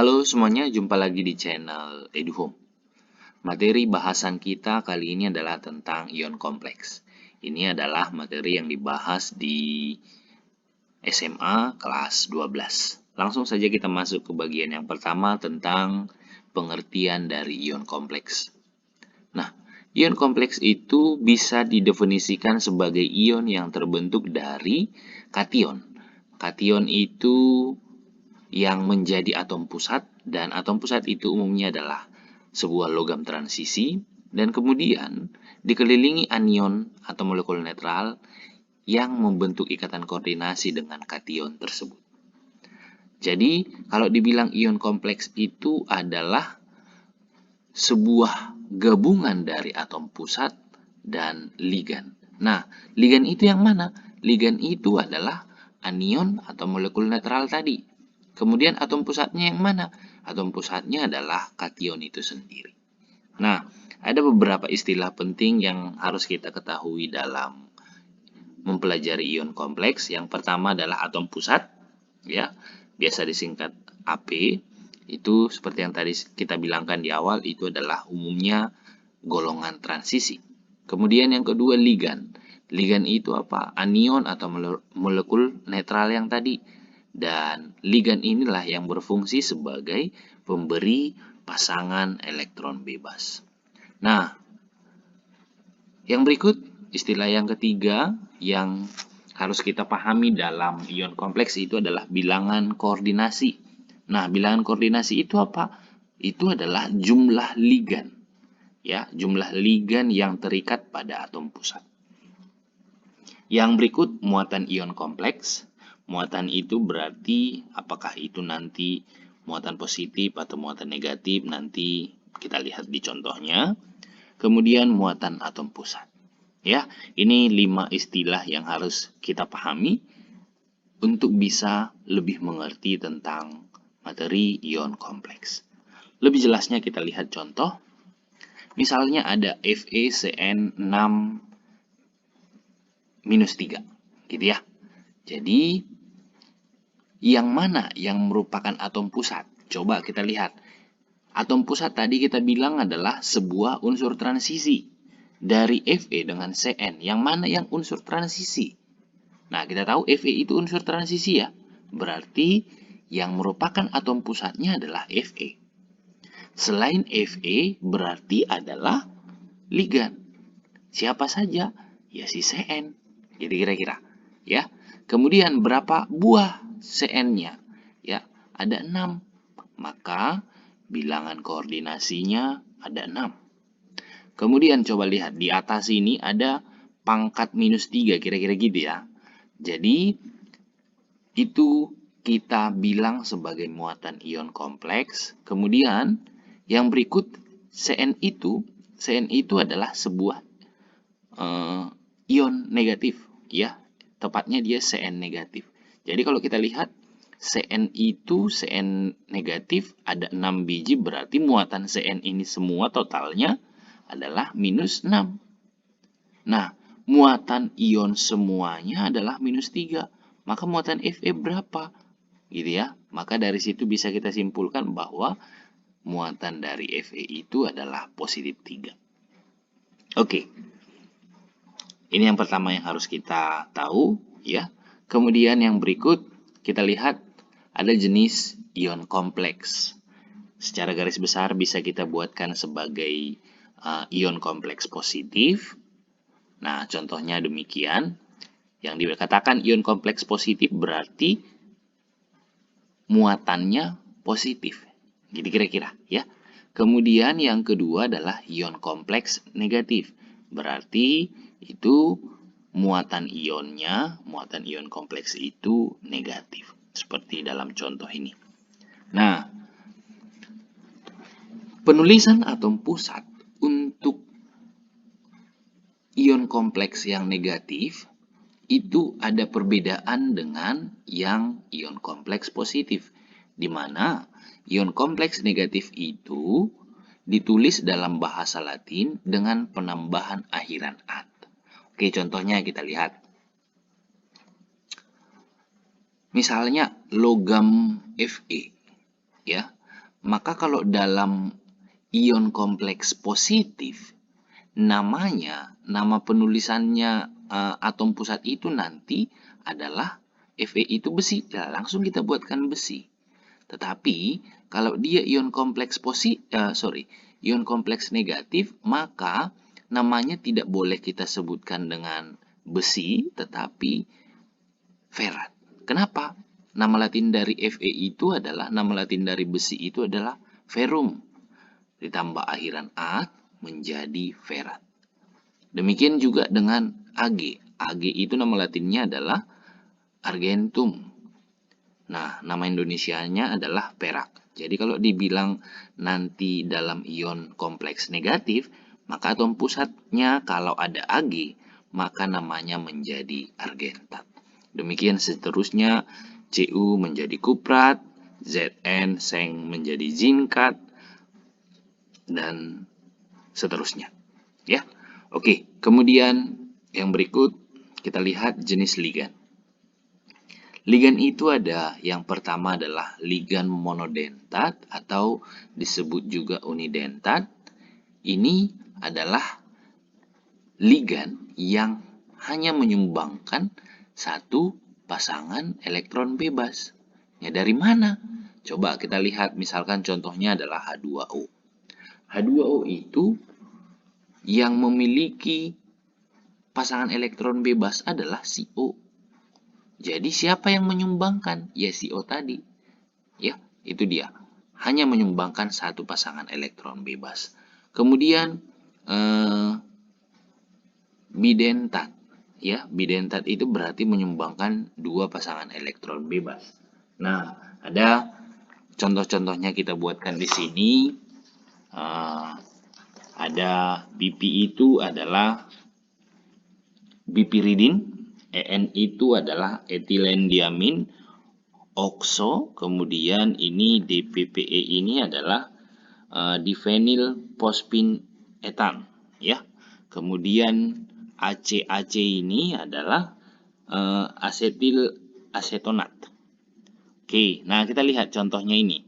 Halo semuanya, jumpa lagi di channel EduHome. Materi bahasan kita kali ini adalah tentang ion kompleks. Ini adalah materi yang dibahas di SMA kelas 12. Langsung saja kita masuk ke bagian yang pertama tentang pengertian dari ion kompleks. Nah, ion kompleks itu bisa didefinisikan sebagai ion yang terbentuk dari kation. Kation itu yang menjadi atom pusat, dan atom pusat itu umumnya adalah sebuah logam transisi, dan kemudian dikelilingi anion atau molekul netral yang membentuk ikatan koordinasi dengan kation tersebut. Jadi, kalau dibilang ion kompleks itu adalah sebuah gabungan dari atom pusat dan ligan. Nah, ligan itu yang mana? Ligan itu adalah anion atau molekul netral tadi. Kemudian atom pusatnya yang mana? Atom pusatnya adalah kation itu sendiri. Nah, ada beberapa istilah penting yang harus kita ketahui dalam mempelajari ion kompleks. Yang pertama adalah atom pusat, ya, biasa disingkat AP. Itu seperti yang tadi kita bilangkan di awal, itu adalah umumnya golongan transisi. Kemudian yang kedua ligan. Ligan itu apa? Anion atau molekul netral yang tadi. Dan ligan inilah yang berfungsi sebagai pemberi pasangan elektron bebas. Nah, yang berikut istilah yang ketiga yang harus kita pahami dalam ion kompleks itu adalah bilangan koordinasi. Nah, bilangan koordinasi itu apa? Itu adalah jumlah ligan. Ya, jumlah ligan yang terikat pada atom pusat. Yang berikut muatan ion kompleks. Muatan itu berarti apakah itu nanti muatan positif atau muatan negatif, nanti kita lihat di contohnya. Kemudian muatan atom pusat. Ya, ini 5 istilah yang harus kita pahami untuk bisa lebih mengerti tentang materi ion kompleks. Lebih jelasnya kita lihat contoh. Misalnya ada FeCN6-3, gitu ya. Jadi, yang mana yang merupakan atom pusat? Coba kita lihat. Atom pusat tadi kita bilang adalah sebuah unsur transisi. Dari Fe dengan Cn, yang mana yang unsur transisi? Nah, kita tahu Fe itu unsur transisi ya. Berarti yang merupakan atom pusatnya adalah Fe. Selain Fe berarti adalah ligan. Siapa saja? Ya si Cn. Jadi kira-kira ya. Kemudian berapa buah Cn-nya? Ya, ada 6. Maka bilangan koordinasinya ada 6. Kemudian coba lihat di atas ini ada pangkat -3, kira-kira gitu ya. Jadi itu kita bilang sebagai muatan ion kompleks. Kemudian yang berikut Cn itu adalah sebuah ion negatif, ya. Tepatnya dia Cn negatif. Jadi kalau kita lihat Cn itu Cn negatif ada 6 biji, berarti muatan Cn ini semua totalnya adalah -6. Nah, muatan ion semuanya adalah -3. Maka muatan Fe berapa? Gitu ya. Maka dari situ bisa kita simpulkan bahwa muatan dari Fe itu adalah positif 3. Oke. Ini yang pertama yang harus kita tahu, ya. Kemudian yang berikut kita lihat ada jenis ion kompleks. Secara garis besar bisa kita buatkan sebagai ion kompleks positif. Nah, contohnya demikian. Yang dikatakan ion kompleks positif berarti muatannya positif. Jadi kira-kira ya. Kemudian yang kedua adalah ion kompleks negatif. Berarti itu muatan ion kompleks itu negatif. Seperti dalam contoh ini. Nah, penulisan atom pusat untuk ion kompleks yang negatif itu ada perbedaan dengan yang ion kompleks positif, di mana ion kompleks negatif itu ditulis dalam bahasa Latin dengan penambahan akhiran -at. Oke, contohnya kita lihat. Misalnya logam Fe, ya. Maka kalau dalam ion kompleks positif, nama penulisannya atom pusat itu nanti adalah Fe itu besi. Nah, langsung kita buatkan besi. Tetapi kalau dia ion kompleks ion kompleks negatif, maka namanya tidak boleh kita sebutkan dengan besi, tetapi ferat. Kenapa? Nama latin dari Fe itu adalah, nama latin dari besi itu adalah ferrum. Ditambah akhiran at menjadi ferat. Demikian juga dengan Ag. Ag itu nama latinnya adalah argentum. Nah, nama Indonesianya adalah perak. Jadi kalau dibilang nanti dalam ion kompleks negatif, maka atom pusatnya kalau ada Ag, maka namanya menjadi argentat. Demikian seterusnya, Cu menjadi kuprat, Zn seng menjadi zinkat, dan seterusnya. Ya, oke. Kemudian yang berikut kita lihat jenis ligan. Ligan itu ada, yang pertama adalah ligan monodentat atau disebut juga unidentat. Ini adalah ligan yang hanya menyumbangkan satu pasangan elektron bebas. Ya, dari mana? Coba kita lihat, misalkan contohnya adalah H2O. H2O itu yang memiliki pasangan elektron bebas adalah CO. Jadi siapa yang menyumbangkan? Ya CO tadi. Ya, itu dia. Hanya menyumbangkan satu pasangan elektron bebas. Kemudian bidentat. Ya, bidentat itu berarti menyumbangkan dua pasangan elektron bebas. Nah, ada contoh-contohnya kita buatkan di sini. Ada BP itu adalah bipiridin, En itu adalah etilendiamin, okso, kemudian ini DPPE ini adalah diphenyl phosphine-etan, ya. Kemudian ACAC ini adalah asetil asetonat. Oke, nah kita lihat contohnya ini.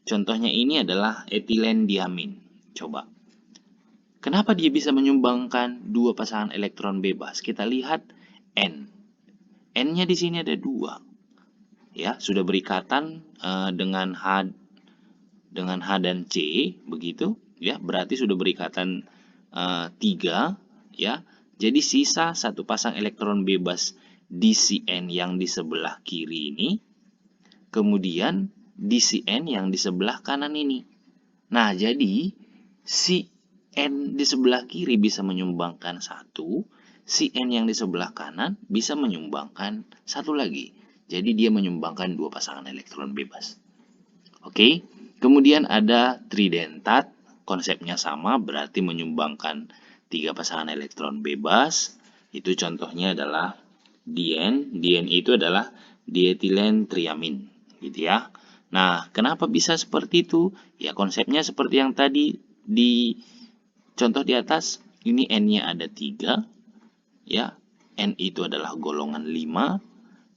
Contohnya ini adalah etilendiamin. Coba. Kenapa dia bisa menyumbangkan dua pasangan elektron bebas? Kita lihat N. N-nya di sini ada 2. Ya, sudah berikatan dengan H dan C, begitu, ya. Berarti sudah berikatan 3, ya. Jadi sisa satu pasang elektron bebas di si N yang di sebelah kiri ini, kemudian di si N yang di sebelah kanan ini. Nah, jadi si N di sebelah kiri bisa menyumbangkan 1, si N yang di sebelah kanan bisa menyumbangkan 1 lagi. Jadi dia menyumbangkan 2 pasangan elektron bebas. Oke, kemudian ada tridentat, konsepnya sama, berarti menyumbangkan 3 pasangan elektron bebas. Itu contohnya adalah dien. Dien itu adalah dietilen triamin, gitu ya. Nah, kenapa bisa seperti itu? Ya, konsepnya seperti yang tadi di contoh di atas. Ini N-nya ada 3, ya. N itu adalah golongan 5.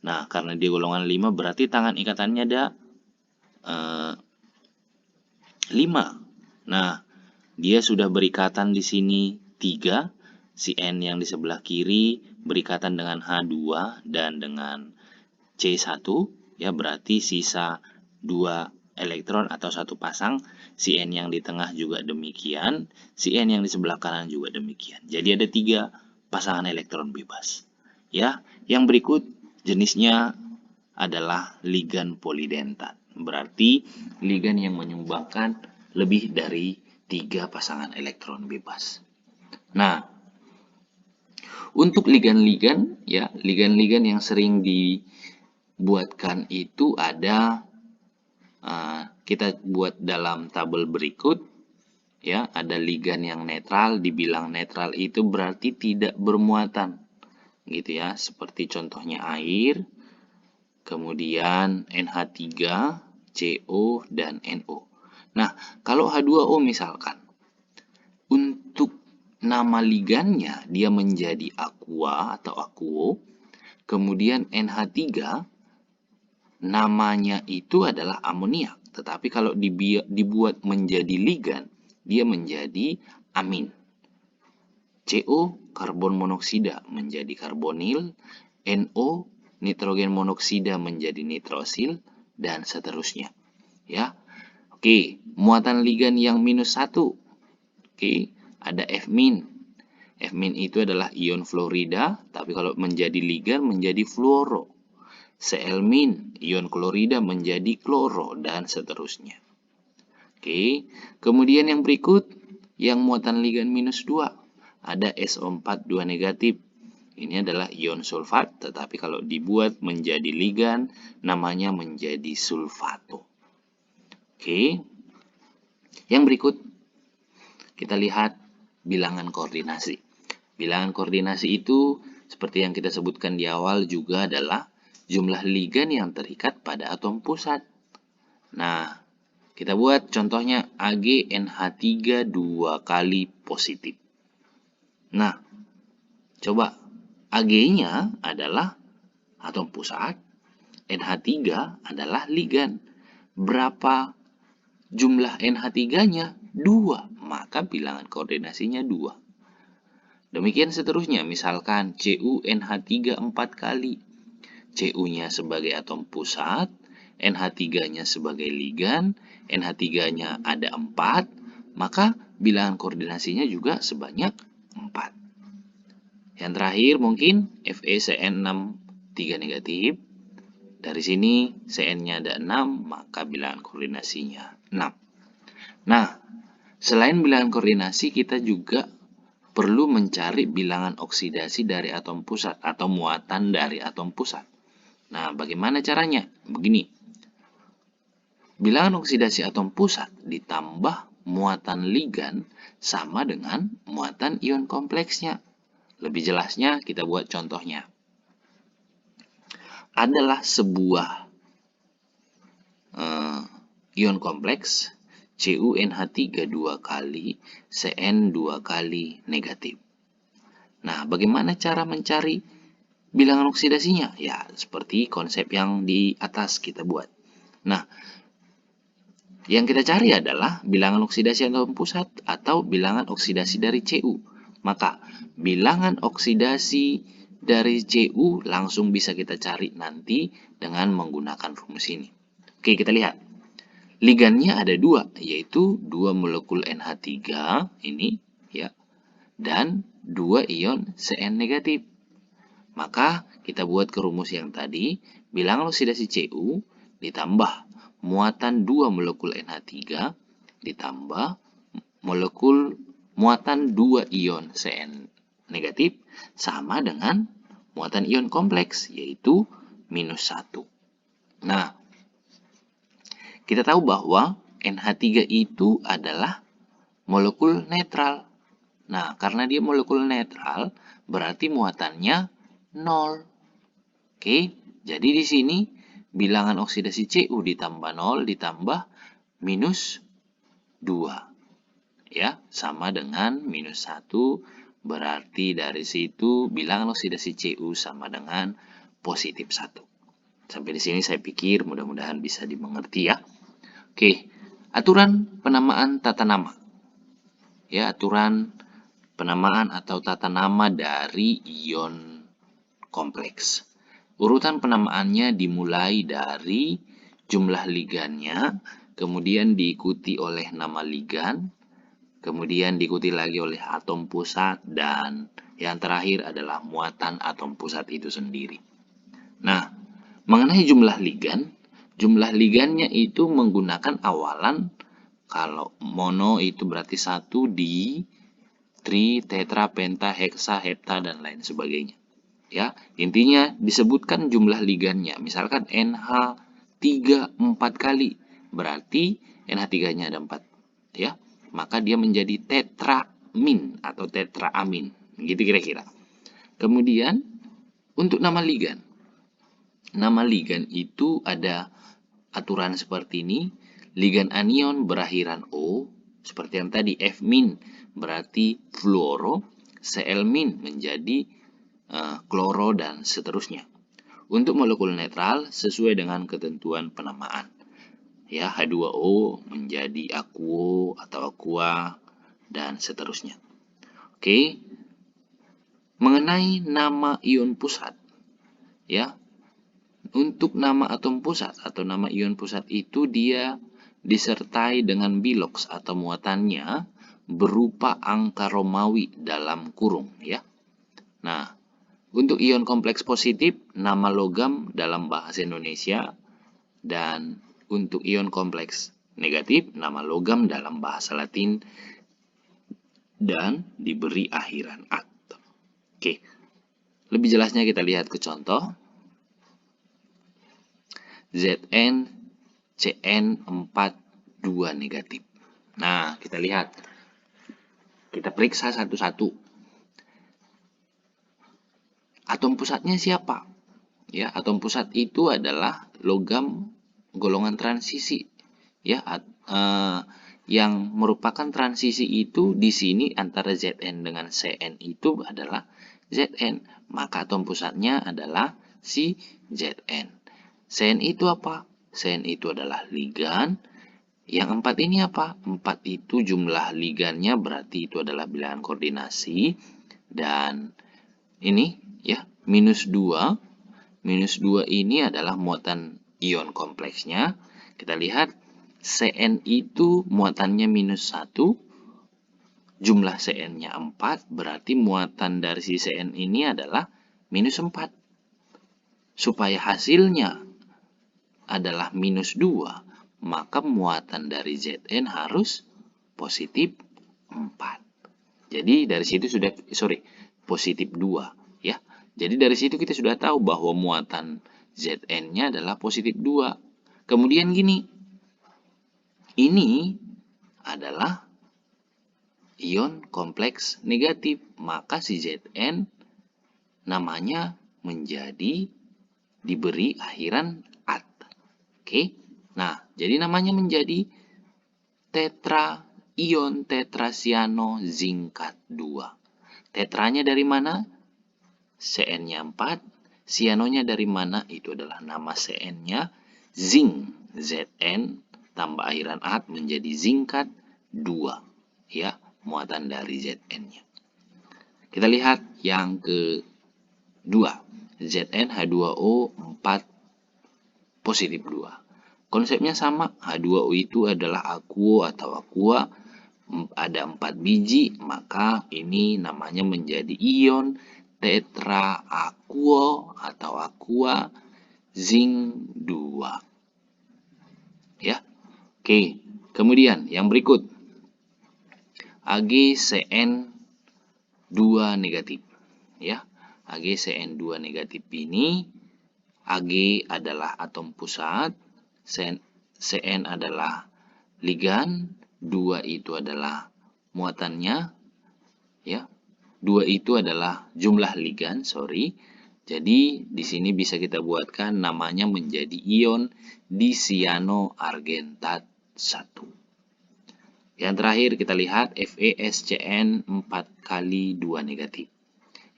Nah, karena dia golongan 5 berarti tangan ikatannya ada 5. Nah, dia sudah berikatan di sini 3. Si N yang di sebelah kiri berikatan dengan H2 dan dengan C1. Ya, berarti sisa 2 elektron atau satu pasang. Si N yang di tengah juga demikian. Si N yang di sebelah kanan juga demikian. Jadi ada 3 pasangan elektron bebas. Ya, yang berikut jenisnya adalah ligan polidentat. Berarti ligan yang menyumbangkan lebih dari 3 pasangan elektron bebas. Nah, untuk ligan-ligan, ya, ligan-ligan yang sering dibuatkan itu ada, kita buat dalam tabel berikut. Ya, ada ligan yang netral. Dibilang netral itu berarti tidak bermuatan, gitu ya. Seperti contohnya air, kemudian NH3, CO, dan NO. Nah, kalau H2O misalkan, untuk nama ligannya dia menjadi aqua atau aquo, kemudian NH3 namanya itu adalah amoniak. tetapi kalau dibuat menjadi ligan, dia menjadi amin. CO, karbon monoksida menjadi karbonil, NO, nitrogen monoksida menjadi nitrosil, dan seterusnya. Ya, oke, muatan ligan yang -1. Oke, ada F-. F- itu adalah ion fluorida, tapi kalau menjadi ligan menjadi fluoro. Cl-, ion klorida menjadi kloro, dan seterusnya. Oke, kemudian yang berikut, yang muatan ligan -2, ada SO4 2 negatif. Ini adalah ion sulfat, tetapi kalau dibuat menjadi ligan, namanya menjadi sulfato. Oke, yang berikut, kita lihat bilangan koordinasi. Bilangan koordinasi itu, seperti yang kita sebutkan di awal juga adalah jumlah ligan yang terikat pada atom pusat. Nah, kita buat contohnya AgNH3 2 kali positif. Nah, coba Ag-nya adalah atom pusat, NH3 adalah ligan. Berapa jumlah NH3-nya? 2, maka bilangan koordinasinya 2. Demikian seterusnya, misalkan CuNH3 4 kali. Cu-nya sebagai atom pusat, NH3-nya sebagai ligan, NH3-nya ada 4, maka bilangan koordinasinya juga sebanyak 4. Yang terakhir mungkin FeCN6 3 negatif. Dari sini Cn-nya ada 6, maka bilangan koordinasinya 6. Nah, selain bilangan koordinasi, kita juga perlu mencari bilangan oksidasi dari atom pusat atau muatan dari atom pusat. Nah, bagaimana caranya? Begini. Bilangan oksidasi atom pusat ditambah muatan ligan sama dengan muatan ion kompleksnya. Lebih jelasnya kita buat contohnya. Adalah sebuah ion kompleks CuNH3 2 kali, Cn 2 kali negatif. Nah, bagaimana cara mencari bilangan oksidasinya? Ya, seperti konsep yang di atas kita buat. Nah, yang kita cari adalah bilangan oksidasi atom pusat atau bilangan oksidasi dari Cu. Maka, bilangan oksidasi dari Cu langsung bisa kita cari nanti dengan menggunakan rumus ini. Oke, kita lihat. Ligannya ada 2, yaitu 2 molekul NH3 ini, ya, dan 2 ion Cn negatif. Maka kita buat ke rumus yang tadi, bilangan oksidasi Cu ditambah muatan 2 molekul NH3 ditambah muatan 2 ion Cn negatif sama dengan muatan ion kompleks, yaitu -1. Nah, kita tahu bahwa NH3 itu adalah molekul netral. Nah, karena dia molekul netral, berarti muatannya 0. Oke, jadi di sini bilangan oksidasi Cu ditambah 0 ditambah -2. Ya, sama dengan -1, berarti dari situ bilangan oksidasi Cu sama dengan positif 1. Sampai di sini saya pikir mudah-mudahan bisa dimengerti ya. Oke, aturan penamaan tata nama. Ya, aturan penamaan atau tata nama dari ion kompleks. Urutan penamaannya dimulai dari jumlah ligannya, kemudian diikuti oleh nama ligan, kemudian diikuti lagi oleh atom pusat, dan yang terakhir adalah muatan atom pusat itu sendiri. Nah, mengenai jumlah ligan, jumlah ligannya itu menggunakan awalan, kalau mono itu berarti 1 di, tri, tetra, penta, heksa, hepta, dan lain sebagainya. Ya, intinya disebutkan jumlah ligannya. Misalkan NH3 4 kali, berarti NH3-nya ada 4. Ya, maka dia menjadi tetramin atau tetraamin. Gitu kira-kira. Kemudian, untuk nama ligan. Nama ligan itu ada aturan seperti ini. Ligan anion berakhiran O, seperti yang tadi, F- berarti fluoro, Cl- menjadi kloro, dan seterusnya. Untuk molekul netral sesuai dengan ketentuan penamaan. Ya, H2O menjadi aquo atau aqua dan seterusnya. Oke. Mengenai nama ion pusat, ya. Untuk nama atom pusat atau nama ion pusat itu dia disertai dengan bilox atau muatannya berupa angka Romawi dalam kurung, ya. Nah, untuk ion kompleks positif nama logam dalam bahasa Indonesia, dan untuk ion kompleks negatif nama logam dalam bahasa Latin dan diberi akhiran at. Oke. Lebih jelasnya kita lihat ke contoh. Zn Cn42 negatif. Nah, kita lihat. Kita periksa satu-satu. Atom pusatnya siapa? Ya, atom pusat itu adalah logam golongan transisi. Ya, yang merupakan transisi itu di sini antara Zn dengan Cn itu adalah Zn. Maka atom pusatnya adalah si Zn. Cn itu apa? Cn itu adalah ligan. Yang 4 ini apa? 4 itu jumlah ligannya, berarti itu adalah bilangan koordinasi. Dan ini ya, minus 2. Minus 2 ini adalah muatan ion kompleksnya. Kita lihat Cn itu muatannya minus 1. Jumlah Cn-nya 4, berarti muatan dari si Cn ini adalah minus 4. Supaya hasilnya adalah minus 2, maka muatan dari Zn harus positif 4. Jadi dari situ sudah, positif 2. Ya. Jadi dari situ kita sudah tahu bahwa muatan Zn-nya adalah positif 2. Kemudian gini, ini adalah ion kompleks negatif, maka si Zn namanya menjadi diberi akhiran at. Oke. Nah, jadi namanya menjadi ion tetrasiano zinkat 2. Tetranya dari mana? Cn-nya 4. Sianonya dari mana? Itu adalah nama Cn-nya. Zinc, Zn, tambah akhiran at menjadi zinkat 2. Ya, muatan dari Zn-nya. Kita lihat yang kedua. Zn H2O 4 positif 2. Konsepnya sama, H2O itu adalah aquo atau aqua, ada 4 biji, maka ini namanya menjadi ion tetraaquo atau aqua zinc 2. Ya. Oke, kemudian yang berikut. AgCN2 negatif. Ya. AgCN2 negatif ini, Ag adalah atom pusat, Cn adalah ligan, 2 itu adalah muatannya, ya. 2 itu adalah jumlah ligan, Jadi di sini bisa kita buatkan namanya menjadi ion disianoargentat 1. Yang terakhir kita lihat FeSCN 4 kali 2 negatif.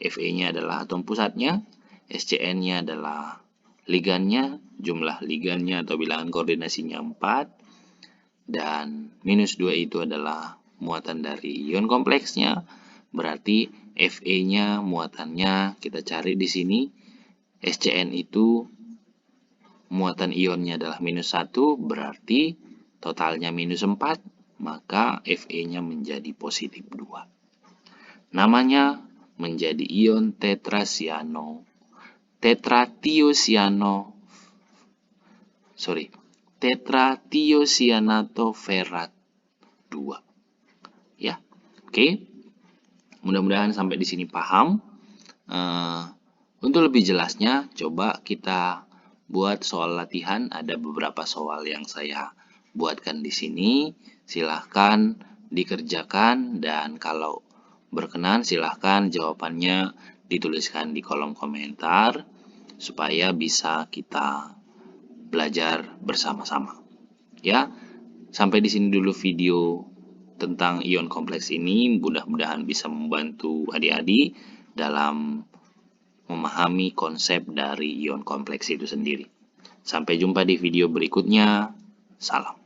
Fe-nya adalah atom pusatnya, SCN-nya adalah ligannya, jumlah ligannya atau bilangan koordinasinya 4, dan minus 2 itu adalah muatan dari ion kompleksnya, berarti Fe-nya muatannya kita cari di sini, SCN itu muatan ionnya adalah minus 1, berarti totalnya minus 4, maka Fe-nya menjadi positif 2. Namanya menjadi ion tetratiosianato ferrat 2. Ya. Oke. Mudah-mudahan sampai di sini paham. Untuk lebih jelasnya, coba kita buat soal latihan. Ada beberapa soal yang saya buatkan di sini. Silahkan dikerjakan, dan kalau berkenan silahkan jawabannya dituliskan di kolom komentar supaya bisa kita belajar bersama-sama. Ya, sampai di sini dulu video tentang ion kompleks ini. Mudah-mudahan bisa membantu adik-adik dalam memahami konsep dari ion kompleks itu sendiri. Sampai jumpa di video berikutnya. Salam.